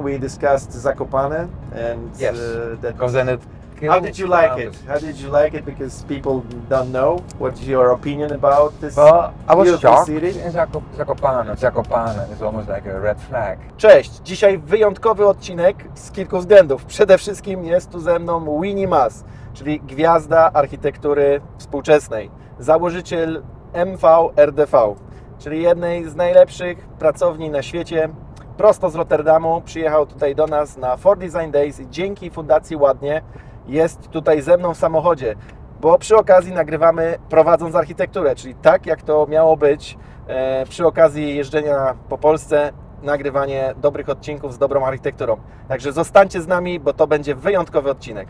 we discussed Zakopane, and Yes, that. because then it. How did you like it? How did you like it? Because people don't know. What's your opinion about this? Well, I was beautiful shocked city? in Zakopane. Zakopane is almost like a red flag. Cześć! Dzisiaj wyjątkowy odcinek z kilku względów. Przede wszystkim jest tu ze mną Winnie Mas, czyli gwiazda architektury współczesnej, założyciel MVRDV, czyli jednej z najlepszych pracowni na świecie. Prosto z Rotterdamu przyjechał tutaj do nas na 4Design Days i dzięki Fundacji Ładnie jest tutaj ze mną w samochodzie, bo przy okazji nagrywamy prowadząc architekturę, czyli tak jak to miało być przy okazji jeżdżenia po Polsce, nagrywanie dobrych odcinków z dobrą architekturą. Także zostańcie z nami, bo to będzie wyjątkowy odcinek.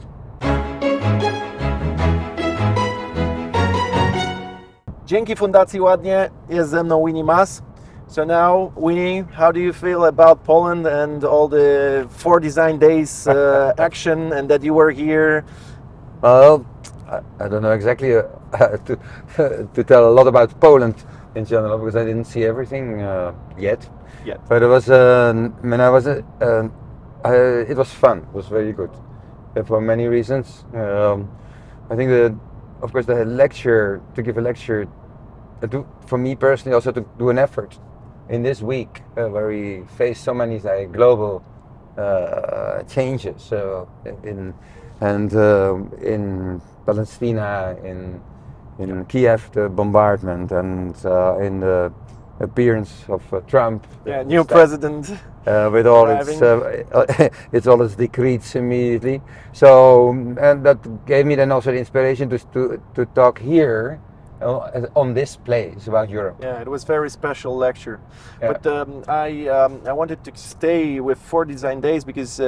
Dzięki Fundacji Ładnie jest ze mną Winnie Mas. So now, Winnie, how do you feel about Poland and all the 4Design Days action and that you were here? Well, I don't know exactly to tell a lot about Poland in general because I didn't see everything yet. But it was, it was fun. It was very good for many reasons. I think that, of course, to give a lecture, for me personally, also to do an effort in this week where we face so many global changes in Palestine, in Kiev, the bombardment, and in the appearance of Trump. Yeah, new president. With all its all its decrees immediately. So and that gave me then also the inspiration to talk here on this place about Europe. Yeah, it was very special lecture. Yeah. But I wanted to stay with 4Design Days because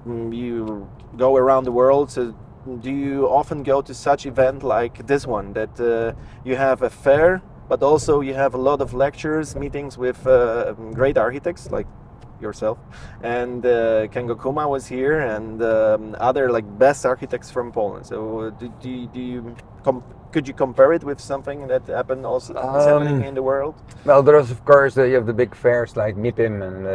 you go around the world. So do you often go to such event like this one, that you have a fair, but also you have a lot of lectures, meetings with great architects like yourself, and Ken Gokuma was here, and other like best architects from Poland. So could you compare it with something that happened also is happening in the world? Well, there is, of course, you have the big fairs like MIPIM and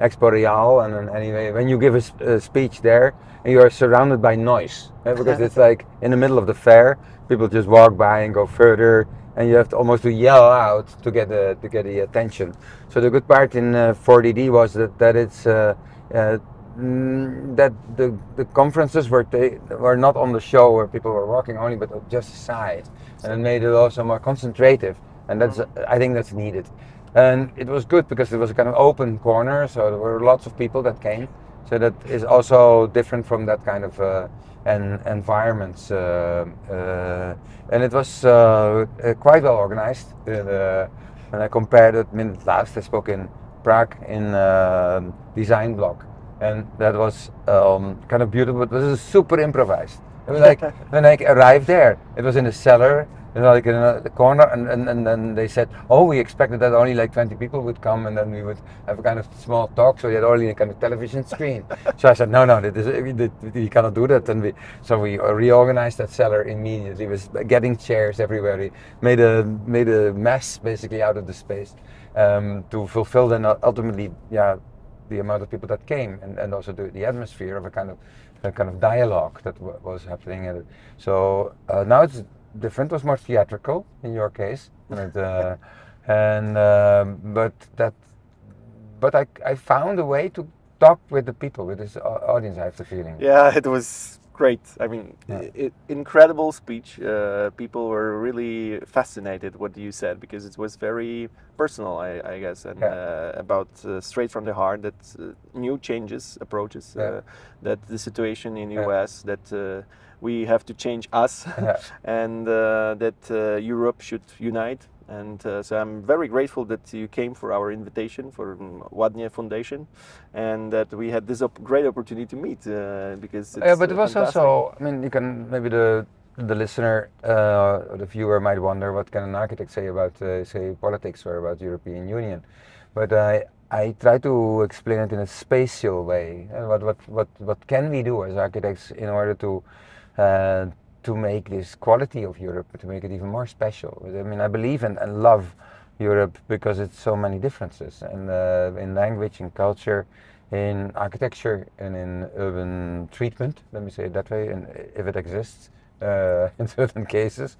Expo Real, and then anyway, when you give a speech there, and you are surrounded by noise, because it's like in the middle of the fair, people just walk by and go further, and you have to almost yell out to get the attention. So the good part in 4DD was that it's that the conferences were not on the show where people were walking only, but just aside, and it made it also more concentrative, and I think that's needed. And it was good because it was a kind of open corner, so there were lots of people that came. So that is also different from that kind of environments, and it was quite well organized. When I compared it, last I spoke in Prague in Design Block, and that was kind of beautiful. But it was super improvised. It was like when I arrived there, it was in a cellar, like in the corner, and then they said, oh, we expected that only like 20 people would come, and then we would have a kind of small talk, so we had only a kind of television screen. So I said, no, we cannot do that, and so we reorganized that cellar immediately. With getting chairs everywhere. We made a mess basically out of the space to fulfill then ultimately, the amount of people that came, and also the atmosphere of a kind of dialogue that was happening. So now it's different. It was more theatrical in your case, but I found a way to talk with the people, with this audience. I have the feeling. Yeah, it was great. I mean, incredible speech. People were really fascinated what you said because it was very personal, I guess, and about straight from the heart. That new changes, approaches, that the situation in US, that we have to change us, and that Europe should unite. And so I'm very grateful that you came for our invitation for Ładnie Foundation, and that we had this great opportunity to meet because it's but it was fantastic. also, I mean, you can maybe the listener or the viewer might wonder what can an architect say about say politics or about European Union, but I try to explain it in a spatial way. What can we do as architects in order to make this quality of Europe, to make it even more special? I mean, I believe and love Europe because it's so many differences, and in language, in culture, in architecture and in urban treatment, let me say it that way, and if it exists in certain cases.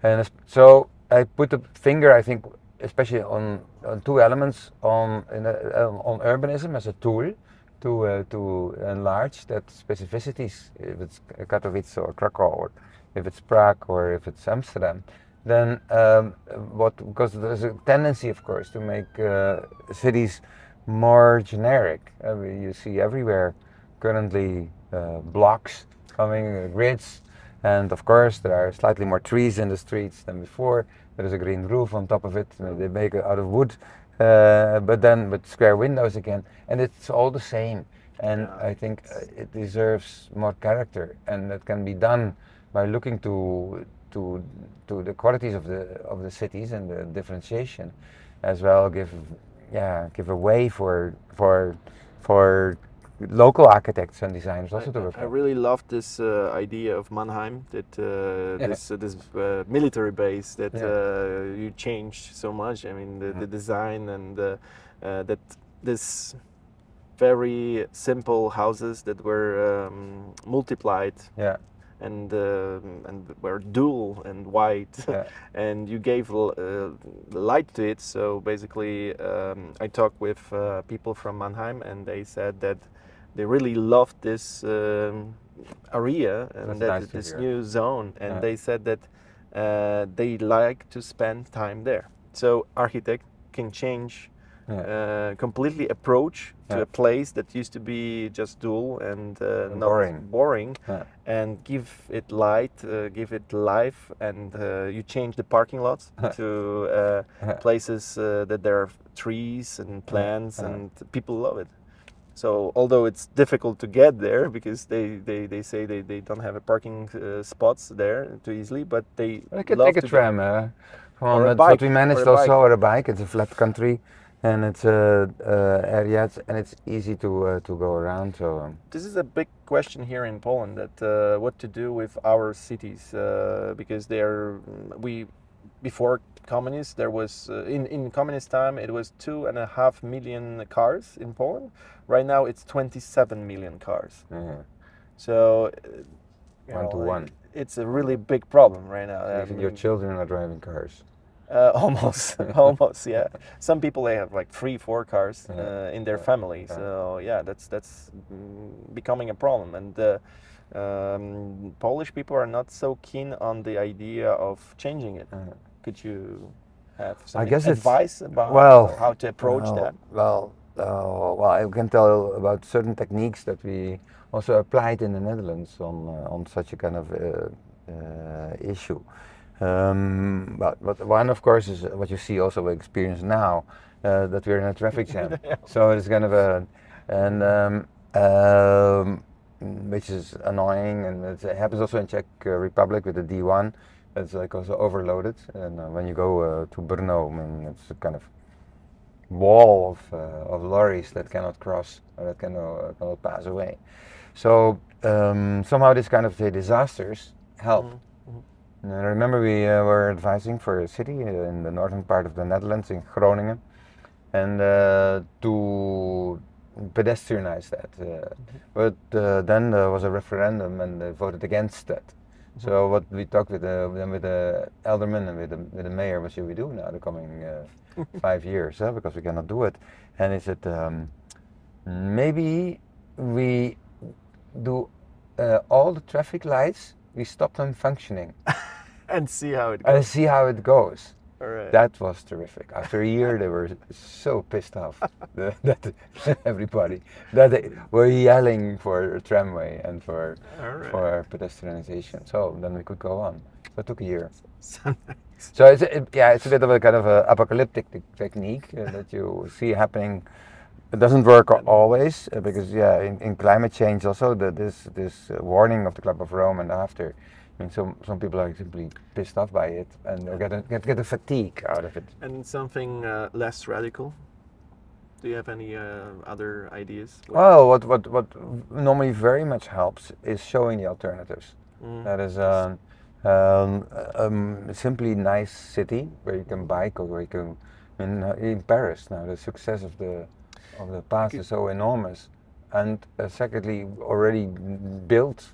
And so I put the finger, I think, especially on two elements on urbanism as a tool to enlarge that specificities, if it's Katowice or Krakow, or if it's Prague or if it's Amsterdam. Then because there's a tendency, of course, to make cities more generic. I mean, you see everywhere currently blocks coming, grids, and of course there are slightly more trees in the streets than before. There is a green roof on top of it. They make it out of wood, but then with square windows again, and it's all the same. And Yeah. I think it deserves more character, and that can be done by looking to the qualities of the cities and the differentiation, as well. Give a way for local architects and designers also to work. I really love this idea of Mannheim, that this military base that you changed so much. I mean, the design and that this very simple houses that were multiplied. Yeah. And were dual and white, and you gave light to it. So basically, I talked with people from Mannheim, and they said that they really loved this area and this new zone, and they said that they like to spend time there. So architect can change. Completely approach to a place that used to be just dull and not boring, and give it light, give it life, and you change the parking lots to places that there are trees and plants, and people love it. So although it's difficult to get there because they say they don't have a parking spots there too easily, but they can love take a tram. Or a that's bike, what we managed also, or a bike. It's a flat country. And it's areas, and it's easy to go around. So this is a big question here in Poland, that what to do with our cities, because before communist there was in communist time it was 2.5 million cars in Poland. Right now it's 27 million cars. So 1 to 1. It's a really big problem right now. Even your children are driving cars. Almost, yeah. Some people, they have like 3-4 cars in their family, so yeah, that's becoming a problem. And Polish people are not so keen on the idea of changing it. Could you have some advice about how to approach that? Well, I can tell about certain techniques that we also applied in the Netherlands on such a kind of issue. But one, of course, is what you see also we experience now, that we're in a traffic jam. So it's kind of which is annoying, and it happens also in Czech Republic with the D1. It's like also overloaded, and when you go to Brno, I mean, it's a kind of wall of lorries that cannot cross or that cannot pass away. So somehow this kind of disasters help. And I remember we were advising for a city in the northern part of the Netherlands, in Groningen, and to pedestrianize that. But then there was a referendum and they voted against that. So what we talked with the alderman and with the mayor, what should we do now the coming 5 years, because we cannot do it. And he said, maybe we do all the traffic lights, we stop them functioning. And see how it goes. And see how it goes. Right. That was terrific. After a year, they were so pissed off that everybody that they were yelling for a tramway and for pedestrianization. So then we could go on. So it took a year. So it's a bit of a kind of a apocalyptic technique that you see happening. It doesn't work always because in climate change also this warning of the Club of Rome and after. I mean, some people are simply pissed off by it and get a fatigue out of it. And something less radical? Do you have any other ideas? Well, what normally very much helps is showing the alternatives. That is simply nice city where you can bike or where you can. In Paris now, the success of of the past is so enormous, and secondly, already built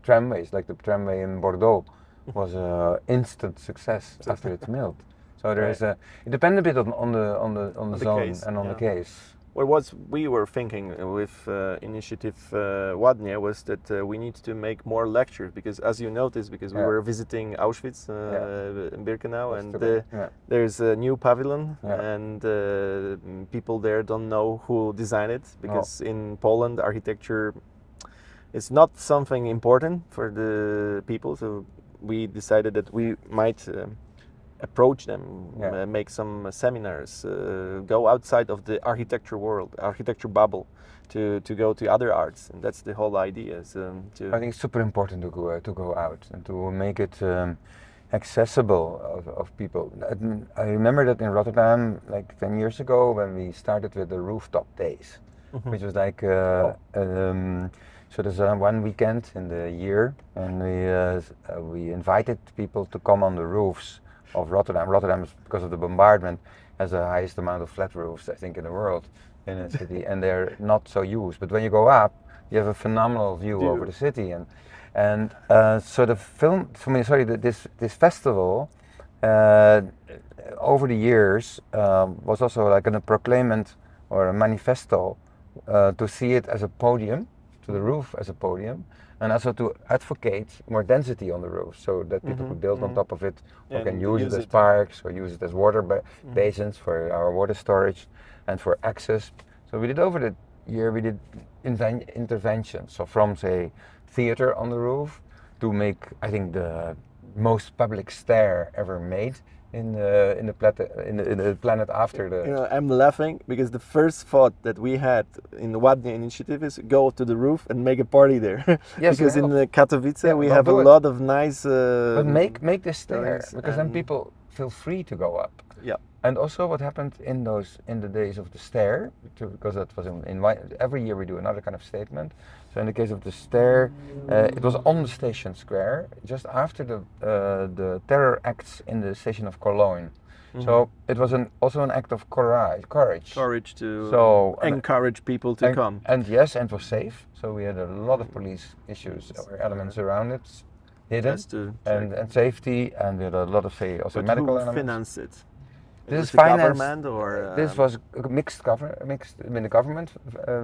tramways, like the tramway in Bordeaux, was a instant success after it's built. So there is a. It depends a bit on the zone case, and on the yeah. case. Well, what we were thinking with initiative Ładnie was that we need to make more lectures because, as you noticed, because we Yeah. were visiting Auschwitz in Birkenau, and Yesterday, yeah. there's a new pavilion, Yeah. and people there don't know who designed it because in Poland architecture is not something important for the people. So we decided that we might. Approach them, Yeah. make some seminars, go outside of the architecture world, architecture bubble, to go to other arts, and that's the whole idea. I think it's super important to go out and to make it accessible of people. I remember that in Rotterdam, like 10 years ago, when we started with the rooftop days, which was like so there's one weekend in the year, and we invited people to come on the roofs of Rotterdam. Rotterdam, because of the bombardment, has the highest amount of flat roofs, I think, in the world, in a city, and they're not so used. But when you go up, you have a phenomenal view over the city, and so the film, this festival, over the years, was also like a proclamation or a manifesto to see it as a podium, to the roof as a podium, and also to advocate more density on the roof, so that people could build on top of it, or can use it as parks, or use it as water basins for our water storage, and for access. So we did over the year, we did interventions. So from, say, theater on the roof to make, I think, the most public stair ever made in the planet after the. You know, I'm laughing because the first thought that we had in the Ładnie initiative is go to the roof and make a party there. Yes, because in Katowice we have a do it. lot of nice. But make this stair, buildings, because then people feel free to go up. Yeah. And also, what happened in the days of the stair, because that was every year we do another kind of statement. So in the case of the stair, it was on the station square, just after the terror acts in the station of Cologne. So it was also an act of courage to encourage people to come. And yes, and it was safe. So we had a lot of police issues or elements around it, hidden, and safety, and we had a lot of, say, also But medical who elements. financed it? This was is the financed. government, or This was mixed. I mean, the government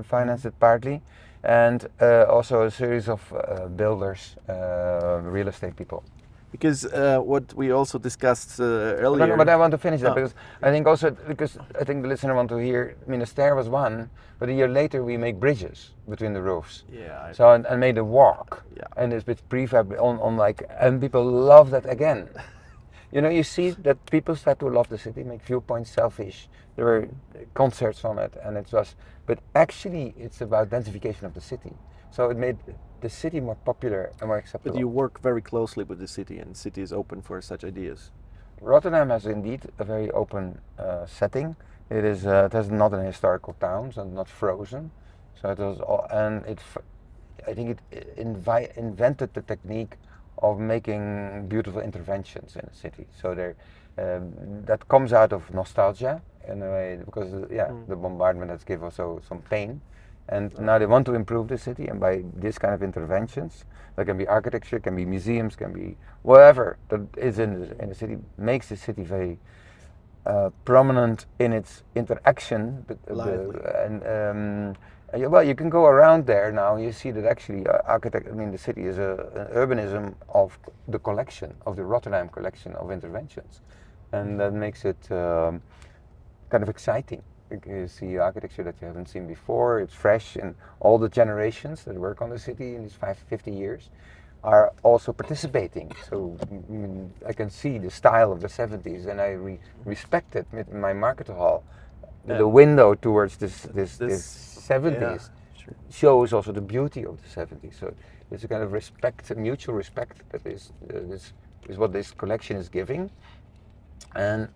financed it partly, and also a series of builders, real estate people. Because what we also discussed earlier. But I want to finish that because I think the listener want to hear. I mean, the stair was one, but a year later we make bridges between the roofs. Yeah. So and made a walk. Yeah. And it's with prefab on like, and people love that again. You know, you see that people start to love the city, make viewpoints selfish. There were concerts from it, and it was. But actually, it's about densification of the city. So it made the city more popular and more acceptable. But you work very closely with the city, and the city is open for such ideas. Rotterdam has indeed a very open setting. It is. It has not an historical town, so not frozen. So it was, and it. I think it invented the technique of making beautiful interventions in a city. So there, that comes out of nostalgia in a way, because the bombardment has given also some pain, and now they want to improve the city, and by this kind of interventions, there can be architecture, can be museums, can be whatever that is in the city, makes the city very prominent in its interaction. Well, you can go around there now. You see that actually, the city is an urbanism of the collection, of the Rotterdam collection of interventions, and that makes it kind of exciting. You see architecture that you haven't seen before. It's fresh, and all the generations that work on the city in these 50 years are also participating. So I can see the style of the 70s, and I respect it in my market hall. The window towards this 70s shows also the beauty of the 70s. So there's a kind of respect, mutual respect, that is what this collection is giving, and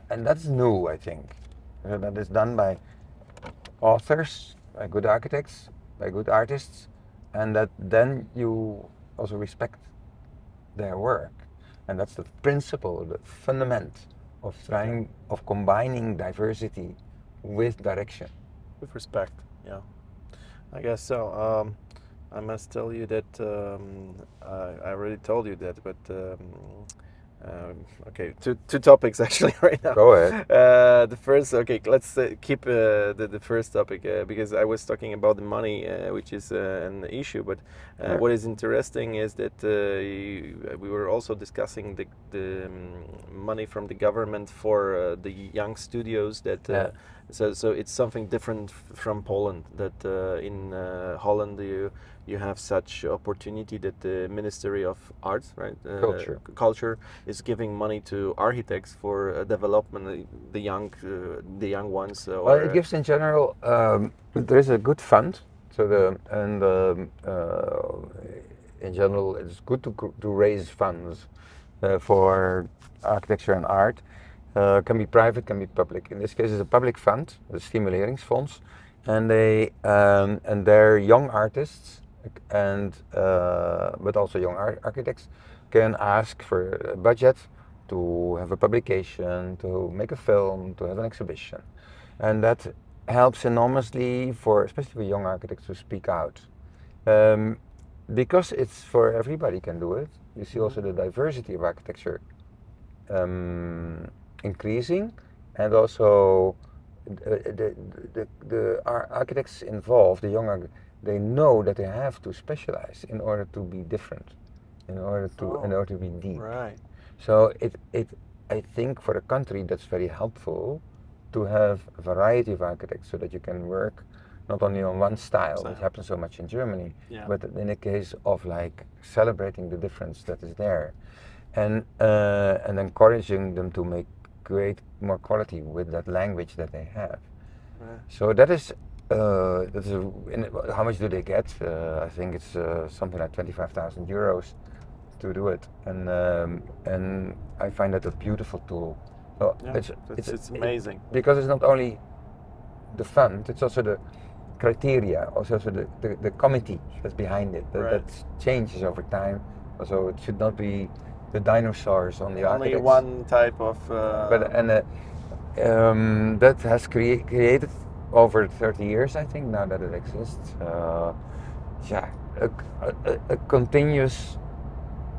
that's new, I think. That is done by authors, by good architects, by good artists, and that then you also respect their work, and that's the principle, the fundament of combining diversity with direction. with respect. Yeah, I guess so. I must tell you that I already told you that, but okay, two topics actually right now. Go ahead. The first, okay, let's keep the first topic because I was talking about the money, which is an issue. But Yeah. what is interesting is that we were also discussing the money from the government for the young studios that. Yeah. So it's something different from Poland. That in Holland you have such opportunity that the Ministry of Arts, right, culture, is giving money to architects for development, the young ones. Well, it gives in general. There is a good fund, so in general it's good to raise funds for architecture and art. Can be private, can be public. In this case, it's a public fund, the Stimuleringsfonds, and their young artists but also young architects can ask for a budget to have a publication, to make a film, to have an exhibition, and that helps enormously especially for young architects to speak out. Because it's for everybody can do it. You see also the diversity of architecture increasing, and also the architects involved, the young, they know that they have to specialize in order to be different, in order to be deep. Right. So I think for the country that's very helpful to have a variety of architects so that you can work not only on one style, which happens so much in Germany, but in the case of like celebrating the difference that is there, and encouraging them to create more quality with that language that they have. Right. So that is how much do they get? I think it's something like 25,000 euros to do it, and I find that a beautiful tool. So it's amazing because it's not only the fund; it's also the criteria, also the committee that's behind it that changes over time. So it should not be the dinosaurs on the architects. Only one type of. That has created over 30 years, I think, now that it exists. A continuous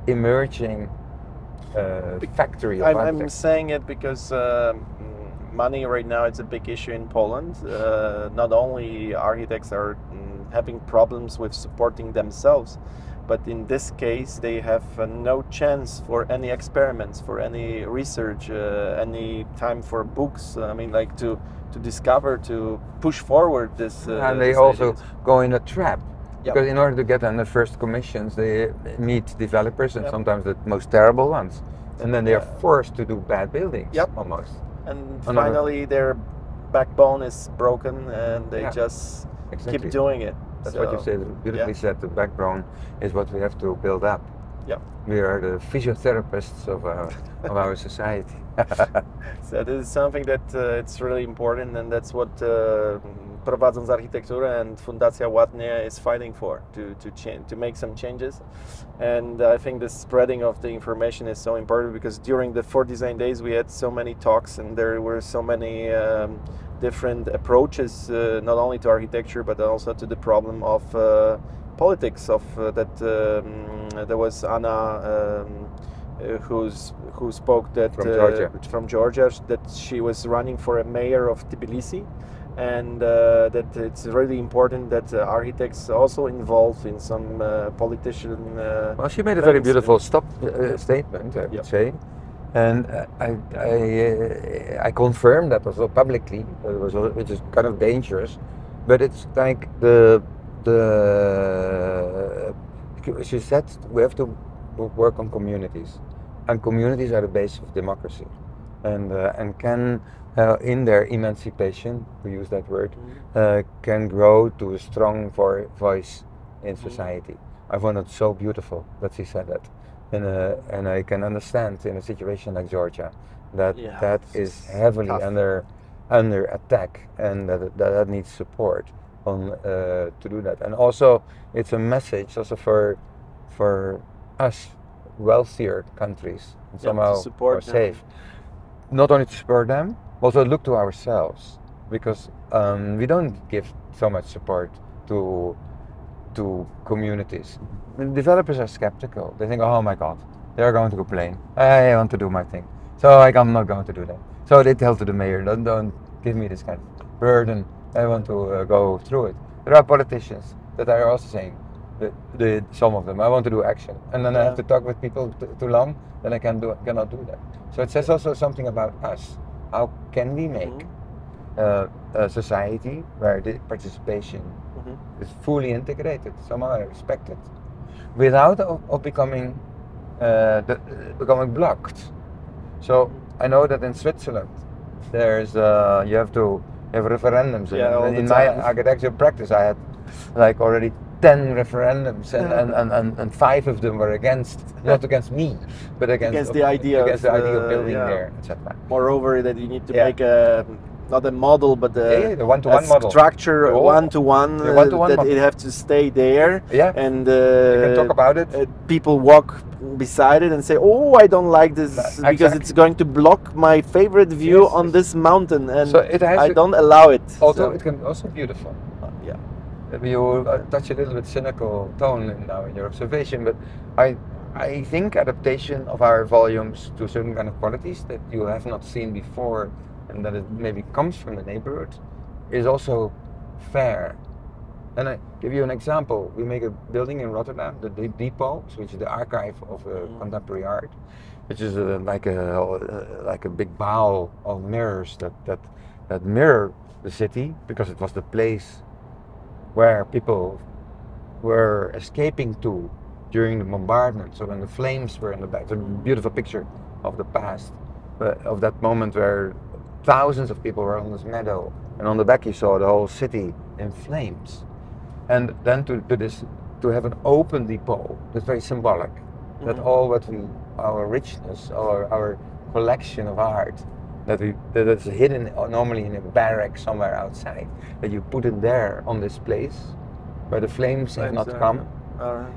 emerging factory of architects. I'm saying it because money right now is a big issue in Poland. Not only architects are having problems with supporting themselves, but in this case they have no chance for any experiments, for any research, any time for books. I mean, like to discover, to push forward this. And they also go in a trap. Because in order to get on the first commissions, they meet developers and sometimes the most terrible ones. And then they are forced to do bad buildings, almost. And finally their backbone is broken and they just keep doing it. That's what you said, beautifully said. The backbone is what we have to build up. Yeah. We are the physiotherapists of our society. So this is something that it's really important, and that's what Prowadząc Architekturę and Fundacja Ładnie is fighting for, to make some changes. And I think the spreading of the information is so important because during the 4 Design Days we had so many talks and there were so many different approaches, not only to architecture but also to the problem of politics. There was Anna who spoke that from Georgia, that she was running for a mayor of Tbilisi, and that it's really important that architects also involved in some politician. Well, she made a very beautiful statement, I would say, and I confirm that also publicly, which is kind of dangerous, but it's like she said we have to work on communities, and communities are the base of democracy, and can in their emancipation, to use that word, can grow to a strong voice in society. I found it so beautiful that she said that, and I can understand in a situation like Georgia that is heavily under attack, and that needs support to do that. And also it's a message also for us wealthier countries, and somehow more safe. Not only to support them, also look to ourselves. because we don't give so much support to communities. The developers are skeptical. They think, oh my God, they are going to complain. I want to do my thing, so I'm not going to do that. So they tell to the mayor, don't give me this kind of burden. I want to go through it. There are politicians that are also saying, some of them, I want to do action, and then I have to talk with people too long, then I cannot do that. So it says also something about us. How can we make a society where the participation is fully integrated, somehow respected, without of becoming becoming blocked. So I know that in Switzerland, there's you have referendums. And in my architecture practice, I had like already 10 referendums, and 5 of them were against, not against me, but against the idea of building there, etc. Moreover, that you need to make a not a model, but the one-to-one model structure, one-to-one, that it have to stay there. Yeah, and you can talk about it. People walk beside it and say, "Oh, I don't like this because it's going to block my favorite view on this mountain," and so I don't allow it. Also, it can also be beautiful. Yeah. You touch a little bit cynical tone now in your observation, but I think adaptation of our volumes to certain kind of qualities that you have not seen before, and that it maybe comes from the neighborhood, is also fair. And I give you an example. We make a building in Rotterdam, the Depot, which is the archive of contemporary art, which is like a big bowl of mirrors that mirror the city, because it was the place where people were escaping to during the bombardment. So when the flames were in the back, it's a beautiful picture of the past, of that moment where thousands of people were on this meadow, and on the back you saw the whole city in flames. And then to have an open depot, that's very symbolic. That all our richness, our collection of art, that's hidden normally in a barrack somewhere outside, that you put it there on this place where the flames have not come,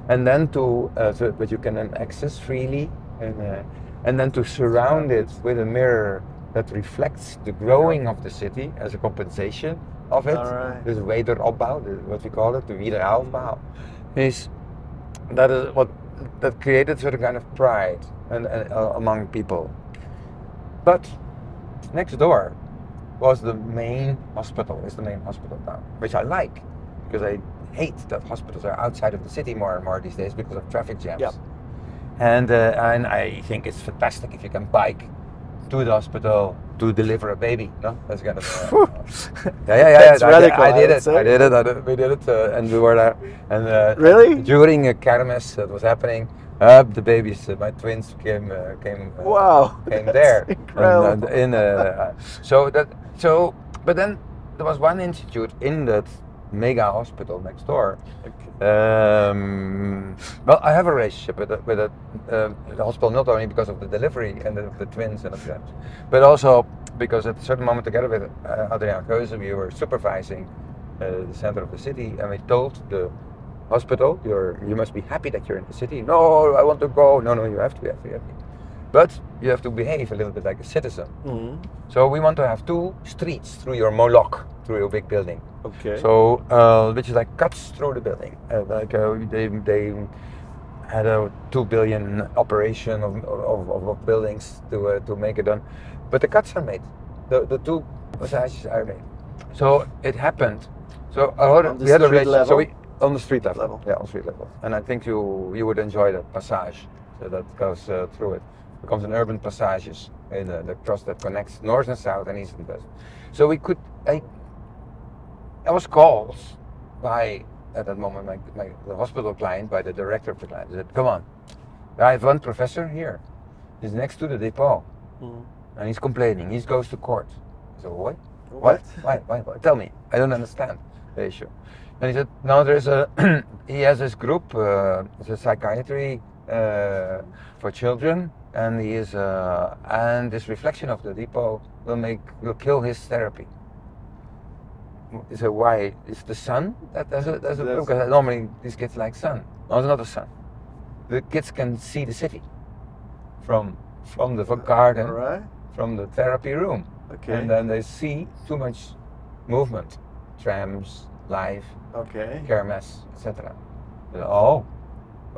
and then so that you can then access freely, and then to surround it with a mirror that reflects the growing of the city as a compensation of it. This wederopbouw, what we call it, the wiederaufbouw, that created certain kind of pride among people. But next door was the main hospital, town, which I like, because I hate that hospitals are outside of the city more and more these days because of traffic jams. Yep. And I think it's fantastic if you can bike to the hospital to deliver a baby. No, that's kind of That's radical. I did it. We did it, and we were there. And really, during a kermis that was happening, the babies, my twins came there. Incredible. But then there was one institute in that mega hospital next door. Well, I have a relationship with the hospital, not only because of the delivery and the twins and that, but also because at a certain moment, together with Adriaan Geuze, we were supervising the center of the city, and we told the hospital, you must be happy that you're in the city. No, I want to go. No, you have to be happy. But you have to behave a little bit like a citizen. So we want to have 2 streets through your Moloch, through your big building. Okay. So which is like cuts through the building. They had a 2 billion operation of buildings to make it done, but the cuts are made. The 2 passages are made. So it happened. So we had a relationship. So on the street level. Yeah, on street level. And I think you would enjoy that passage. So that goes through it. It becomes an urban passages in the cross that connects north and south and east and west. So I was called by, at that moment, the hospital client, by the director of the client. He said, "Come on, I have one professor here. He's next to the depot, and he's complaining. He goes to court." I said, "What? Why? Tell me. I don't understand the issue." And he said, "No, there's he has this group. It's a psychiatry for children, and and this reflection of the depot will kill his therapy." So why? It's the sun there's a because normally these kids like sun. No, it's not the sun. The kids can see the city from the garden, from the therapy room, and then they see too much movement, trams, live, Okay. kermes, etc. Oh,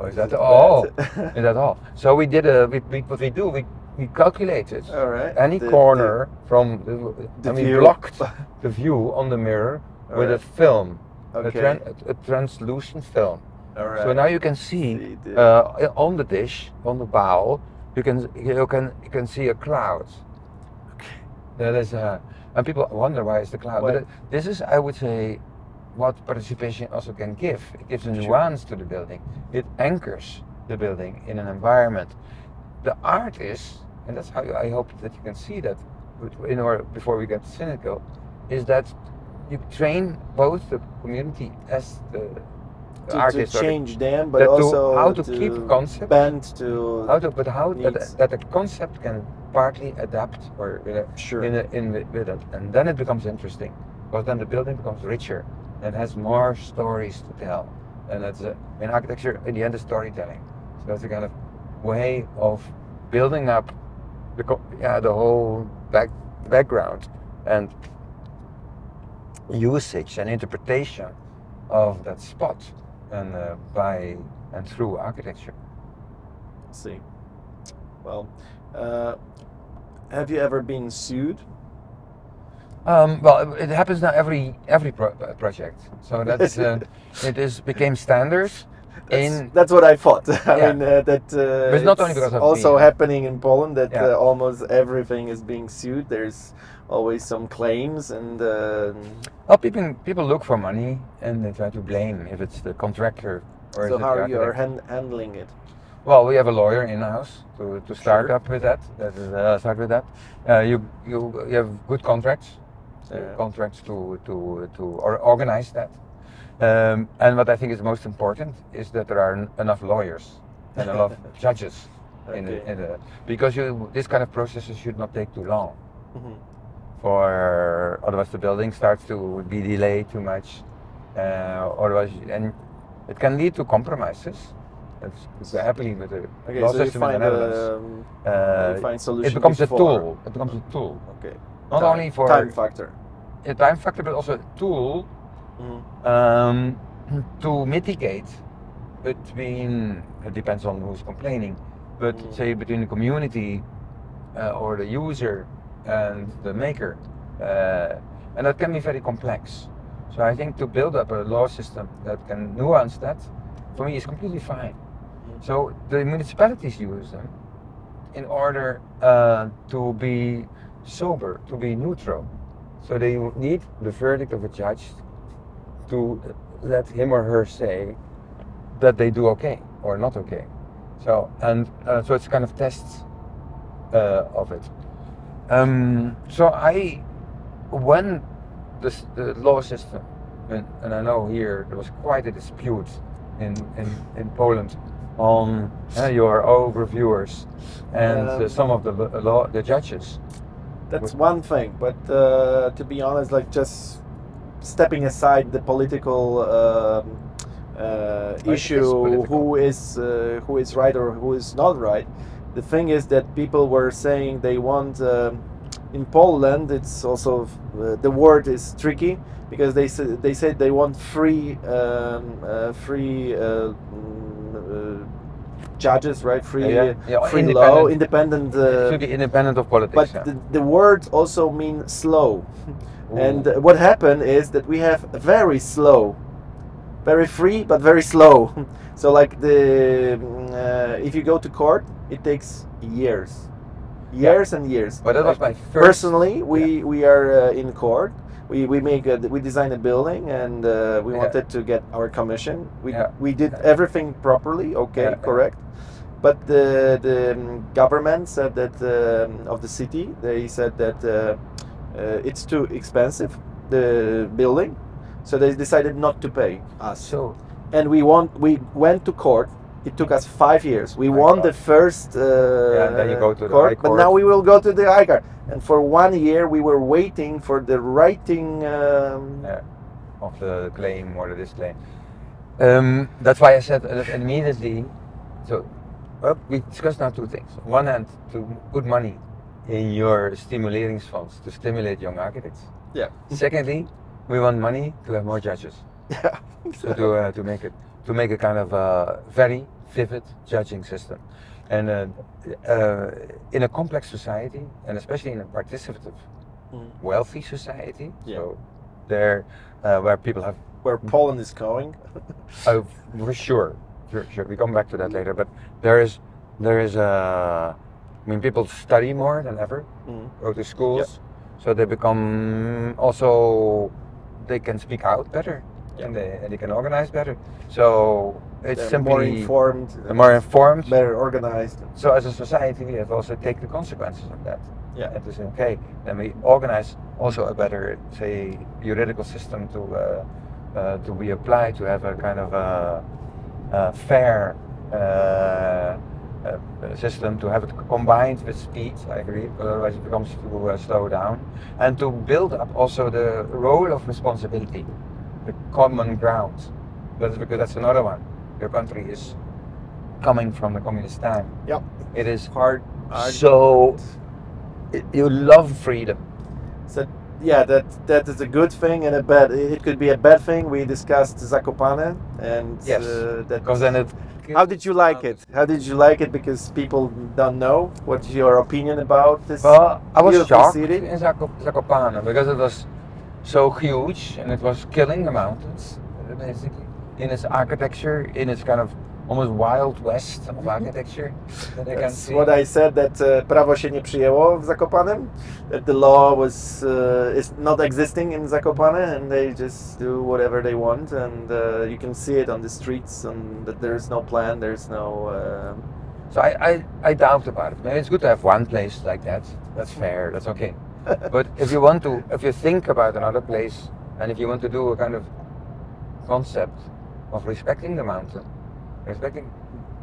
is that all? Is that all? So we did what we do, we calculated All right. any corner from the and we view. blocked the view on the mirror All with a right. film, Okay. a translucent film. All right. So now you can see See the- on the dish, on the bowl, you can see a cloud. Okay. That is, and people wonder why is the cloud. Why? But this is, I would say, what participation also can give. It gives a Sure. nuance to the building. It anchors the building in an environment. The art is, and that's how I hope that you can see that, in order before we get cynical, is that you train both the community as the to artist or the- change them, but that to- also how to keep concepts. bend to how needs. that the concept can partly adapt or Sure. with it, and then it becomes interesting, because then the building becomes richer and has more stories to tell. And that's in architecture, in the end, is storytelling. So that's a kind of way of building up the whole background and usage and interpretation of that spot, and by and through architecture. See. Well, have you ever been sued? Well, it happens now every project. So that's became standard. That's what I thought. I Yeah. mean that But it's not only because of also me. happening in Poland that Yeah. almost everything is being sued. There's always some claims and Well, people look for money and they try to blame if it's the contractor or so is it how the you are architect. handling it. Well, we have a lawyer in house to start Sure. up with that. Start with that. You have good contracts, Yeah. contracts to organize that. And what I think is most important is that there are enough lawyers and enough judges Okay. because this kind of processes should not take too long. Mhm. For otherwise the building starts to be delayed too much. Otherwise, and it can lead to compromises. It's happily with the Okay, law so you system in the find Netherlands. you find solution It becomes a before. tool. It becomes a tool, Okay. not Time- only for time factor. a time factor, but also a tool Mhm. to mitigate between. It depends on who's complaining, but say between the community or the user and the maker, and that can be very complex. So I think to build up a law system that can nuance that, for me, is completely fine. So the municipalities use them in order to be sober, to be neutral. So they need the verdict of a judge to let him or her say that they do okay or not okay. So so it's kind of tests of it. So when the law system, and I know here there was quite a dispute in Poland on your overviewers and some of the judges. That's one thing, but to be honest, like just stepping aside the political issue, political. who is right or who is not right. The thing is that people were saying they want in Poland. It's also the word is tricky because they said they want free judges, right? Free free law, independent. It should be independent of politics. But the word also means slow. And what happened is that we have very slow, very free, but very slow. So like if you go to court, it takes years and years. But that was my first. Personally, we are in court. We design a building and we wanted to get our commission. We did everything properly, okay, correct. But the government said that of the city, they said that it's too expensive, the building, so they decided not to pay us. So, and we went to court. It took us 5 years. We won the first and then you go to court, the high but court. now we will go to the high court. And for 1 year, we were waiting for the writing of the claim or the disclaim. That's why I said that immediately. So, we discussed now two things. On one hand, to put money in your stimuleringsfonds to stimulate young architects. Yeah. Secondly, we want money to have more judges. Yeah. So to make a kind of very vivid judging system, and in a complex society, and especially in a participative, wealthy society, Yeah. so there where people have Where Poland is going. for sure, we come back to that later, but there is I mean, people study more than ever, go to schools, so they become also, they can speak out better, and they can organize better. So it's They're simply more informed, better organized. So as a society, we have also take the consequences of that. Yeah. And to say, okay, then we organize also a better, say, juridical system to be applied, to have a kind of a fair system, to have it combined with speed. I agree, otherwise it becomes too slow down, and to build up also the role of responsibility, the common ground. That's because that's another one. Your country is coming from the communist time. Yep. It is hard. So you love freedom. So yeah, that is a good thing and a bad. It could be a bad thing. We discussed Zakopane, and Yes, that. because then it. How did you like it? How did you like it? Because people don't know. What's your opinion about this? Well, I was beautiful shocked city? in Zakopane because it was so huge and it was killing the mountains, basically, in its architecture, in its kind of almost wild west of architecture that I can That's see. what I said, that prawo się nie przyjęło w Zakopanem, that the law is not existing in Zakopane, and they just do whatever they want, and you can see it on the streets, and that there's no plan, there's no. So I doubt about it. Maybe it's good to have one place like that. That's fair. That's okay. But if you think about another place, and if you want to do a kind of concept of respecting the mountain, respecting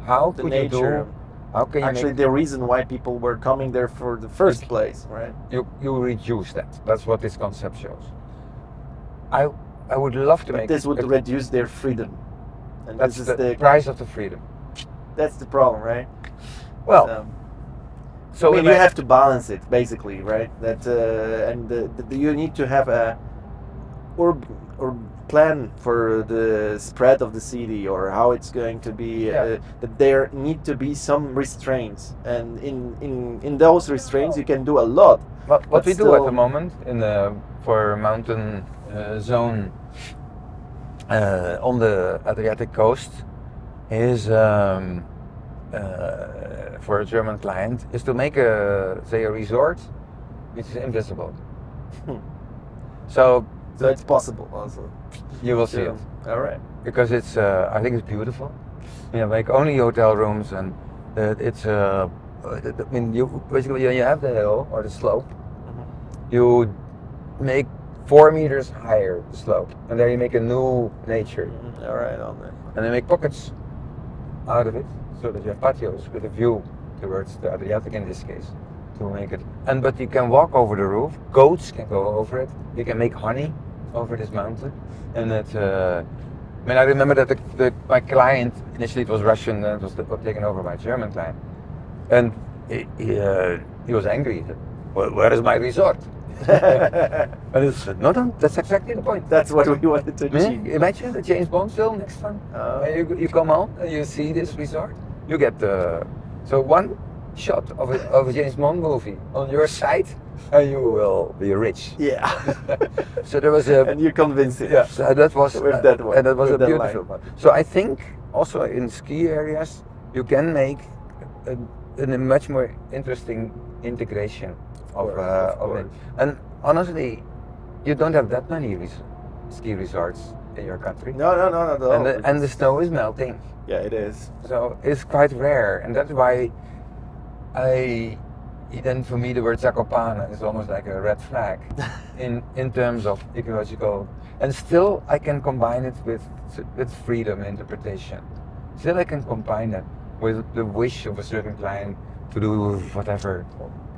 how The could nature. you do? How can you Actually, the reason why people were coming there for the first place, right? you reduce that? That's what this concept shows. I would love to But make this would reduce their freedom, and that's this is the the price of the freedom. that's the problem, right? Well, so I mean, we you may- have to balance it, basically, right? That you need to have a or plan for the spread of the city, or how it's going to be. Yeah. That there need to be some restraints, and in those restraints you can do a lot. What But we do at still- the moment in the for mountain zone on the Adriatic coast is for a German client is to make a resort which is invisible. So So it's possible also. you will see Yeah. it All right. because it's I think it's beautiful. You make only hotel rooms, and it's I mean, you basically when you have the hill or the slope, you make 4 meters higher the slope, and there you make a new nature, All right, on there. and they make pockets out of it so that you have patios with a view towards the Adriatic in this case to make it. But you can walk over the roof. Goats can go over it. You can make honey over this mountain, and that. I mean, I remember that my client initially it was Russian, and it was taken over by a German client, and he was angry. He said, "Well, where is my resort?" And he said, "No, that's exactly the point. That's what we wanted to Man, achieve. imagine the James Bond film next time. You come home and you see this resort. You get so one shot of a James Bond movie on your site, and you will be rich. Yeah. So there was a And you convince it. yeah. So that was With that one, and that was with a that beautiful line. one. So I think also in ski areas you can make a much more interesting integration of it. course. And honestly, you don't have that many ski resorts in your country. No, not at all. And the snow is melting, Yeah, it is. so it's quite rare, and that's why then for me the word Zakopane is almost like a red flag in terms of ecological, and still I can combine it with freedom interpretation. Still I can combine it with the wish of a certain client to do whatever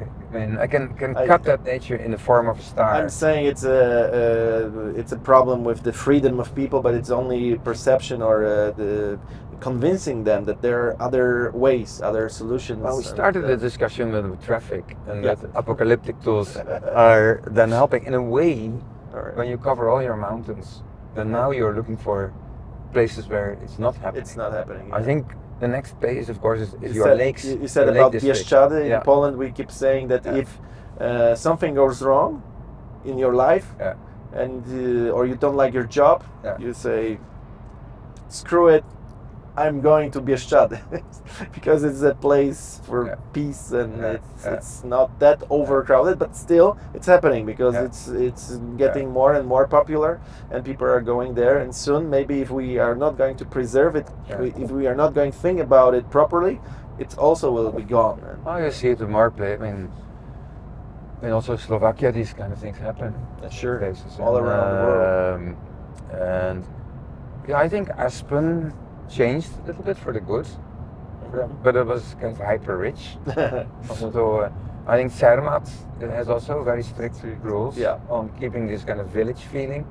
I mean, I can I- cut that nature in the form of a star. I'm saying it's a problem with the freedom of people, but it's only perception or the convincing them that there are other ways, other solutions. Well, we and, started the discussion with traffic, and Yeah. that apocalyptic tools are then helping in a way. all right. When you cover all your mountains, then now you're looking for places where it's not happening. It's not happening. I think the next phase, of course, is You your said, lakes. You said your about lake districts. Bieszczady in Yeah. Poland. We keep saying that Yeah. if something goes wrong in your life, Yeah. and or you don't like your job, Yeah. you say, "Screw it, I'm going to Bieszczady," because it's a place for Yeah. peace and Yeah. Yeah. it's not that overcrowded, but still it's happening because Yeah. it's getting more and more popular, and people are going there. And soon, maybe if we are not going to preserve it, Yeah. if we are not going to think about it properly, it also will be gone. And Oh, you see it in more places. I mean, also Slovakia, these kind of things happen. sure, Places. all And, around the world. And yeah, I think Aspen changed a little bit for the good, but it was kind of hyper rich. Also, I think Zermatt has also very strict rules Yeah. on keeping this kind of village feeling.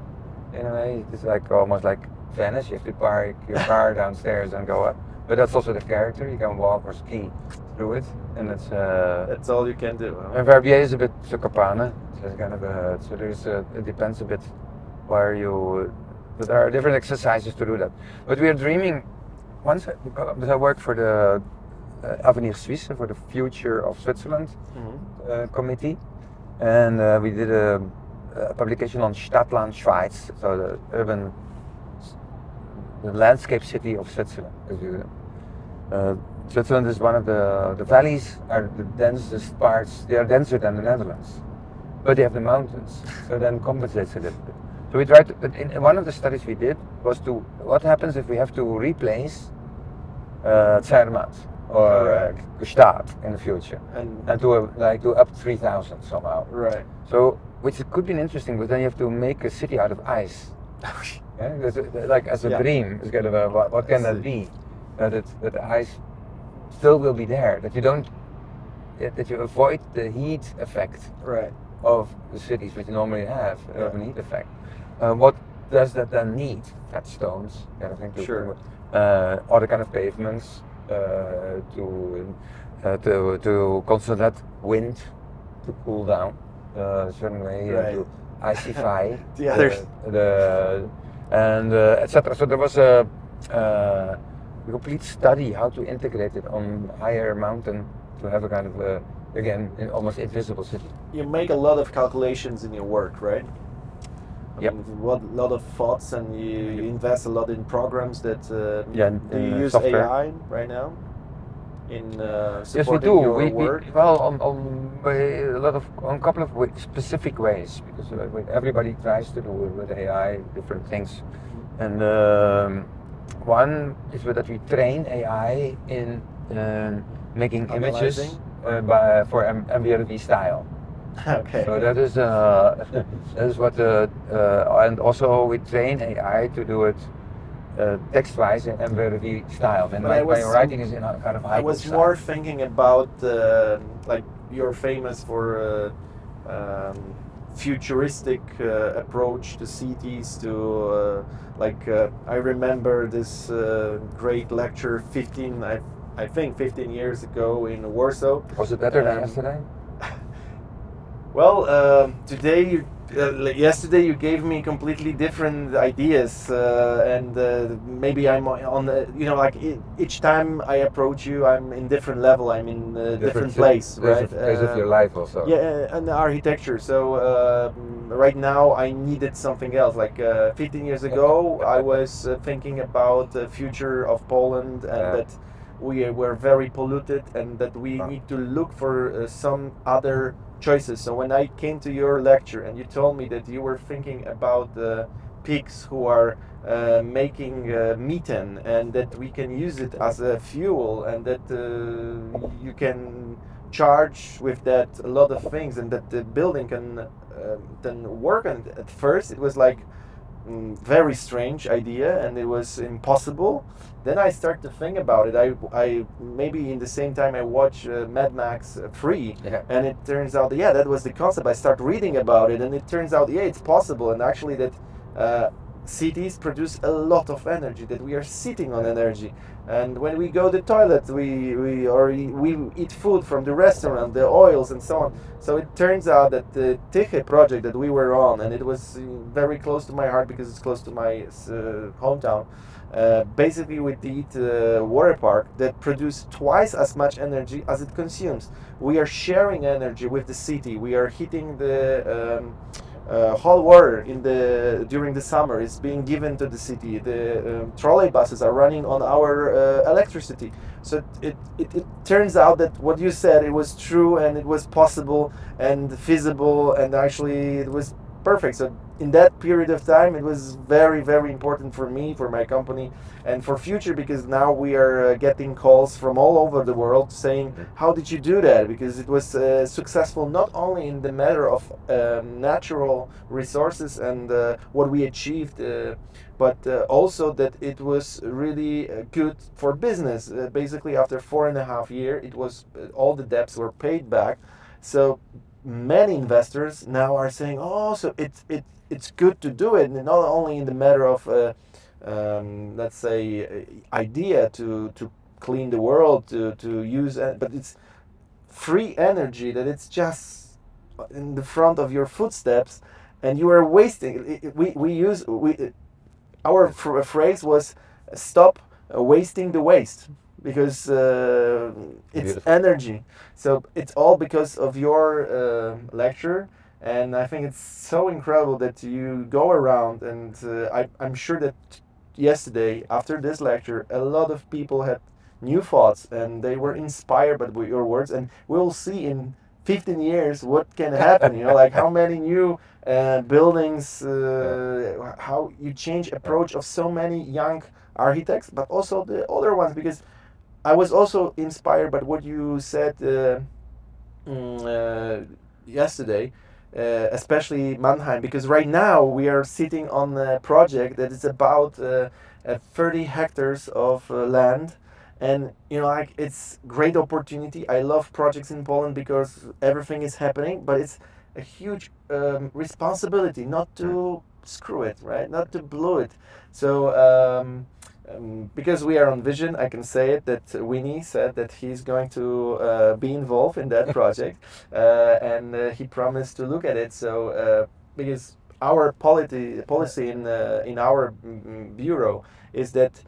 In a way, it's like almost like Venice. You have to park your car downstairs and go up. But that's also the character. You can walk or ski through it, and it's. That's all you can do. Huh? And Verbier is a bit Zakopane. So it's kind of so there's it depends a bit where you. But there are different exercises to do that. But we are dreaming. Once because I work for the Avenir Suisse, for the Future of Switzerland Mhm. committee, and we did a publication on Stadtland Schweiz, so the urban, the landscape city of Switzerland. Switzerland is one of the valleys are the densest parts. They are denser than the Netherlands, but they have the mountains, so then compensates a little bit. So we tried to, in one of the studies we did was to what happens if we have to replace Zermatt or Gstaad in the future, and to do up 3,000 somehow. Right. So which could be interesting, but then you have to make a city out of ice. Yeah, like as a Yeah. dream, it's kind of a, what can that be? That the ice still will be there. That you don't, that you avoid the heat effect Right. of the cities which you normally have, urban heat effect. What does that then need? Flat stones, kind of thing. Sure. Other kind of pavements to concentrate wind to cool down a certain way, Right. to icify The others. etc. So there was a complete study how to integrate it on higher mountain to have a kind of again almost invisible city. You make a lot of calculations in your work, right? Yep. What lot of thoughts, and you invest a lot in programs that. Yeah, Do you in, use software. AI right now? In Yes, we supporting do. your We work. well on a lot of on a couple of specific ways because everybody tries to do it with AI different things, and one is that we train AI in making images Analyzing? for MVRV style. Okay. So that is that is what and also we train AI to do it text-wise in MVRV style. And But I my was- writing is in a kind of I haiku was style. more thinking about like you're famous for futuristic approach to cities. To I remember this great lecture 15 I think 15 years ago in Warsaw. Was it better than Um, yesterday? Well, yesterday you gave me completely different ideas, and maybe I'm on the, each time I approach you, I'm in different level. I'm in a different place, right? Phase of your life also. Yeah, and the architecture. So right now I needed something else. Like 15 years ago, I was thinking about the future of Poland, and Yeah. that we were very polluted, and that we need to look for some other choices. So when I came to your lecture and you told me that you were thinking about the pigs who are making methane, and that we can use it as a fuel, and that you can charge with that a lot of things, and that the building can then work. And at first it was like, very strange idea and it was impossible. Then I start to think about it. I maybe in the same time I watch Mad Max 3, and it turns out that was the concept. I start reading about it, and it turns out it's possible, and actually that cities produce a lot of energy. That we are sitting on energy, and when we go to the toilet, we eat food from the restaurant, the oils and so on. So it turns out that the Tychy project that we were on, and it was very close to my heart because it's close to my hometown. Basically with the water park that produces twice as much energy as it consumes. We are sharing energy with the city. We are heating the hot water during the summer is being given to the city. The trolley buses are running on our electricity. So it turns out that what you said, it was true and it was possible and feasible, and actually it was perfect. So in that period of time, it was very, very important for me, for my company, and for future, because now we are getting calls from all over the world saying, how did you do that? Because it was successful not only in the matter of natural resources and what we achieved, but also that it was really good for business. Basically, after 4.5 years, it was all the debts were paid back. So many investors now are saying, oh, so it's good to do it, and not only in the matter of let's say idea to clean the world, to use it, but it's free energy, that it's just in the front of your footsteps and you are wasting. Our phrase was stop wasting the waste, because it's energy. So it's all because of your lecture, and I think it's so incredible that you go around, and I'm sure that yesterday after this lecture a lot of people had new thoughts and they were inspired by your words, and we'll see in 15 years what can happen, like how many new buildings, how you change approach of so many young architects, but also the older ones, because I was also inspired by what you said yesterday, especially Mannheim, because right now we are sitting on a project that is about 30 hectares of land, and like it's great opportunity. I love projects in Poland because everything is happening, but it's a huge responsibility not to screw it, right? Not to blow it. So. Because we are on Vision, I can say it that Winnie said that he's going to be involved in that project, and he promised to look at it. So because our policy in our bureau is that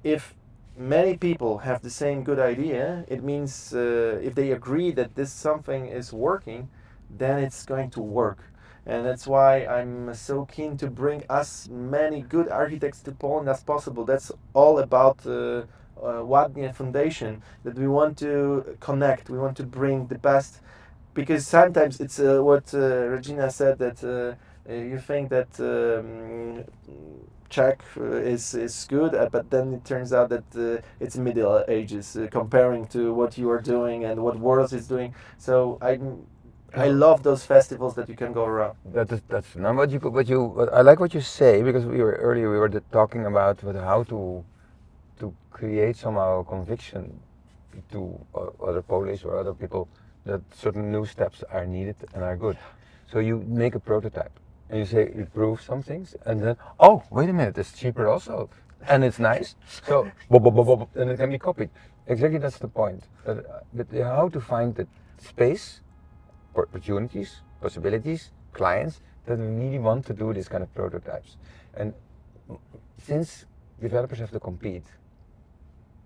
if many people have the same good idea, it means if they agree that this something is working, then it's going to work. And that's why I'm so keen to bring as many good architects to Poland as possible. That's all about Ładnie Foundation, that we want to connect, we want to bring the best, because sometimes it's what Regina said, that you think that Czech is good, but then it turns out that it's Middle Ages comparing to what you are doing and what Worlds is doing. So I love those festivals that you can go around. That's not what I like what you say, because we were talking about how to create somehow conviction to other Polish or other people that certain new steps are needed and are good. So you make a prototype and you say you prove some things, and then wait a minute, it's cheaper also, and it's nice. So and it can be copied. Exactly, that's the point. But how to find the space, opportunities, possibilities, clients that really want to do this kind of prototypes. And since developers have to compete,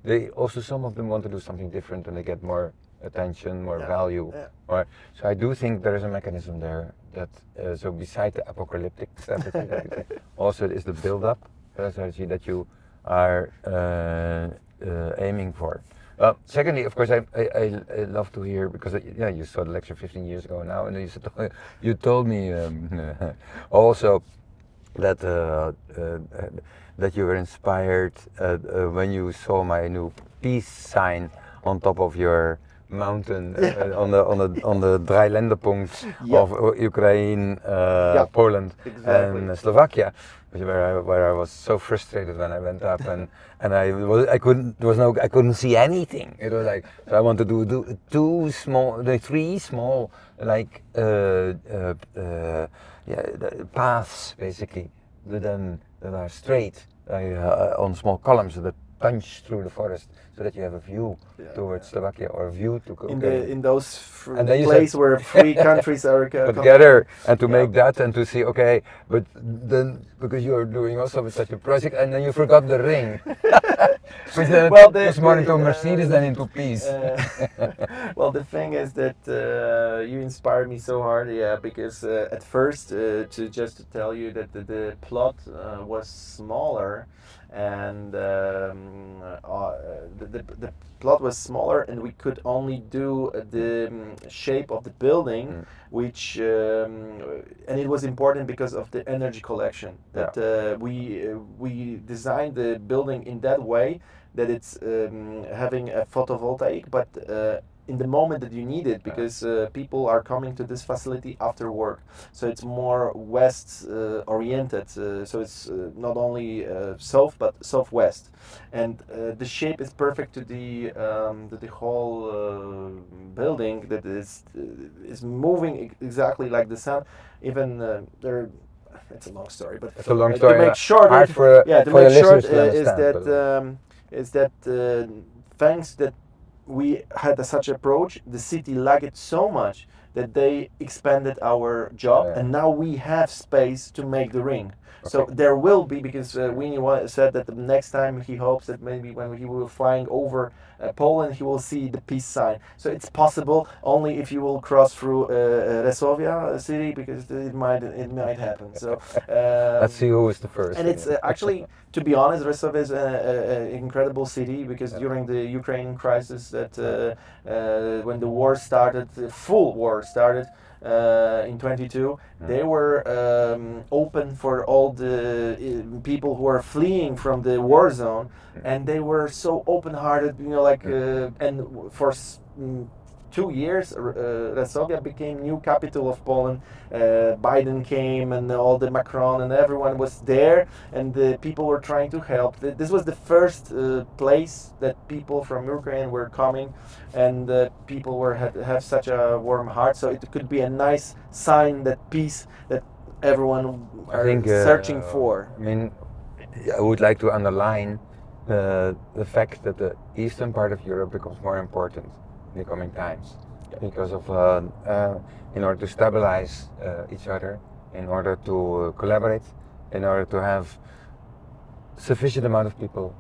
they also, some of them want to do something different, and they get more attention, more value. So I do think there is a mechanism there that, so beside the apocalyptic strategy, also is the build-up strategy that you are aiming for. Secondly, of course, I love to hear, because you saw the lecture 15 years ago now, and you told me also that that you were inspired when you saw my new peace sign on top of your mountain on the Dreiländerpunkt of Ukraine, Poland, and Slovakia. where I was so frustrated when I went up, and I couldn't see anything. It was like, so I want to do three small like paths basically that are straight on small columns that punch through the forest, so that you have a view towards Slovakia or a view to in those places where three countries are together, and to make that and to see, okay, but then because you are doing also with such a project, and then you forgot the ring. Well, it's more into Mercedes than into peace. Well, the thing is that you inspired me so hard, because at first, to tell you that the plot was smaller, and the plot was smaller, and we could only do the shape of the building, which and it was important because of the energy collection. That we designed the building in that way that it's having a photovoltaic, but in the moment that you need it, because people are coming to this facility after work, so it's more west oriented, so it's not only south but southwest, and the shape is perfect to the whole building, that is moving exactly like the sun. Even there, it's a long story, but it's a long story. To make short, is that thanks that we had such approach, the city liked it so much that they expanded our job, and now we have space to make the ring. Okay. So there will be, because Winnie said that the next time he hopes that maybe when he will flying over Poland, he will see the peace sign. So it's possible only if you will cross through Resovia city, because it might happen. So let's see who is the first. And it's actually, to be honest, Resovia is an incredible city, because during the Ukraine crisis, that when the war started, the full war started in 22, they were open for all the people who are fleeing from the war zone, and they were so open-hearted, and for 2 years, Resovia became new capital of Poland. Biden came, and all the Macron and everyone was there, and the people were trying to help. This was the first place that people from Ukraine were coming, and people have such a warm heart. So it could be a nice sign that peace that everyone are searching for. I mean, I would like to underline the fact that the eastern part of Europe becomes more important in the coming times, because of in order to stabilize each other, in order to collaborate, in order to have sufficient amount of people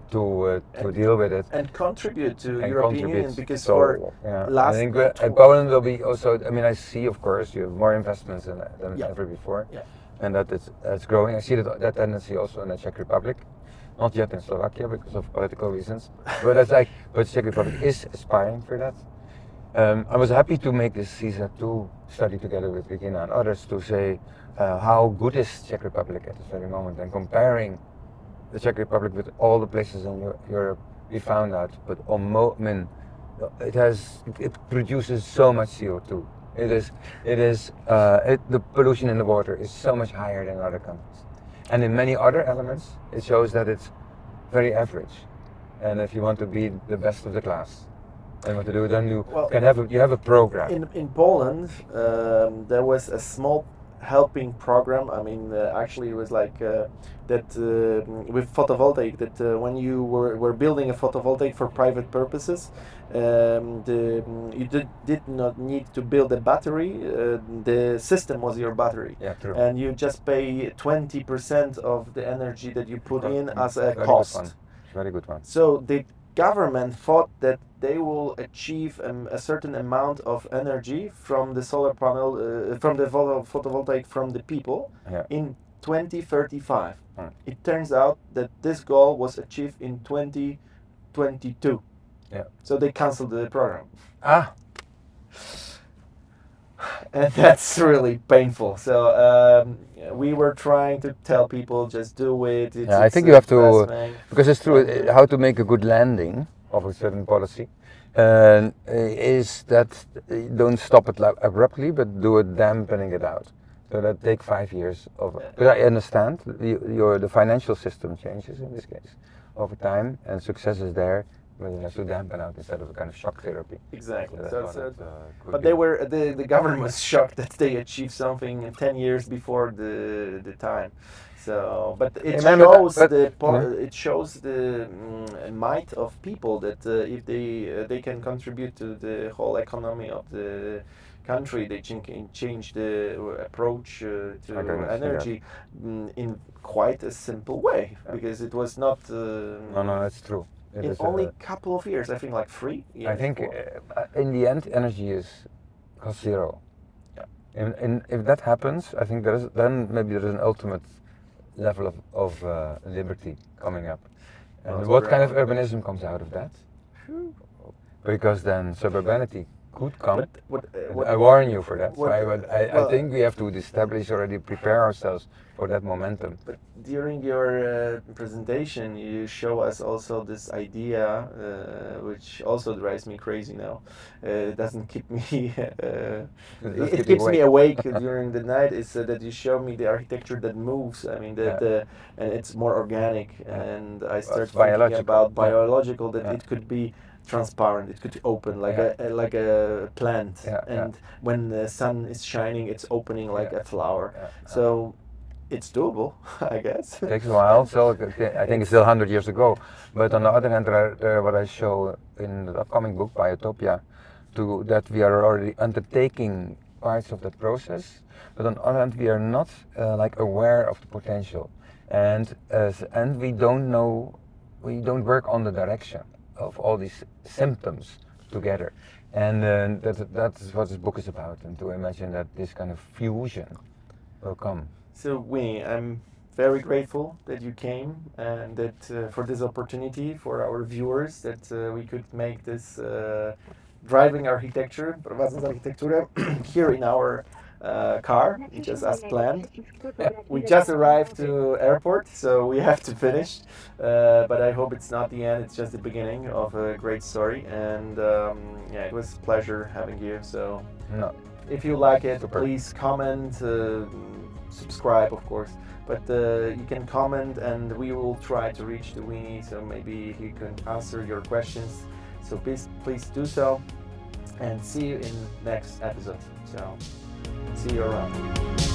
to deal with it and contribute to European Union, because I think Poland will be also. I mean, I see, of course, you have more investments than ever before, and that it's growing. I see that tendency also in the Czech Republic. Not yet in Slovakia because of political reasons, but but Czech Republic is aspiring for that. I was happy to make this CSAT2 study together with Regina and others to say how good is Czech Republic at this very moment, and comparing the Czech Republic with all the places in Europe, we found out, but it produces so much CO2. The pollution in the water is so much higher than other countries. And in many other elements, it shows that it's very average. And if you want to be the best of the class, and what to do, then you have a program. In Poland, there was a small helping program. I mean, actually, it was like that with photovoltaic. That when you were building a photovoltaic for private purposes, you did not need to build a battery. The system was your battery, and you just pay 20% of the energy that you put in as a cost. Very good one. So the government thought that they will achieve a certain amount of energy from the solar panel, from the photovoltaic from the people in 2035. It turns out that this goal was achieved in 2022. So they canceled the program. And that's really painful. So we were trying to tell people, just do it. I think you have to, because it's true, how to make a good landing of a certain policy is that don't stop it abruptly, but do it dampening it out. So that take 5 years of. But I understand the financial system changes in this case over time, and success is there, but it has to dampen out instead of a kind of shock therapy. Exactly. So but they were the government was shocked that they achieved something 10 years before the time. So, but it shows it shows the might of people that if they can contribute to the whole economy of the country, they can change the approach to energy in quite a simple way, because it was not. No, that's true. In only a couple of years, I think, like 3 years. I think in the end, energy costs zero. Yeah. And if that happens, I think then maybe there is an ultimate level of liberty coming up. And what kind of urbanism comes out of that? Because then suburbanity could come. I warn you for that. I think we have to establish already, prepare ourselves for that momentum. But during your presentation, you show us also this idea, which also drives me crazy now. It doesn't keep me. It keeps me awake during the night. Is that you show me the architecture that moves. I mean, and it's more organic. And I start thinking about biological. That it could be transparent. It could open like a plant, and when the sun is shining, it's opening like a flower. So it's doable, I guess. It takes a while, so I think it's still 100 years ago. But on the other hand, what I show in the upcoming book, Biotopia, that we are already undertaking parts of that process. But on the other hand, we are not like aware of the potential, and we don't know, we don't work on the direction of all these symptoms together, and that's what this book is about, and to imagine that this kind of fusion will come. So Winnie, I'm very grateful that you came, and that for this opportunity for our viewers, that we could make this driving architecture, Prowadząc architekturę, here in our car, just as planned. We just arrived to airport, so we have to finish. But I hope it's not the end; it's just the beginning of a great story. And yeah, it was a pleasure having you. So if you like it, please comment, subscribe, of course. But you can comment, and we will try to reach the Winnie, so maybe he can answer your questions. So please do so, and see you in next episode. So see you around.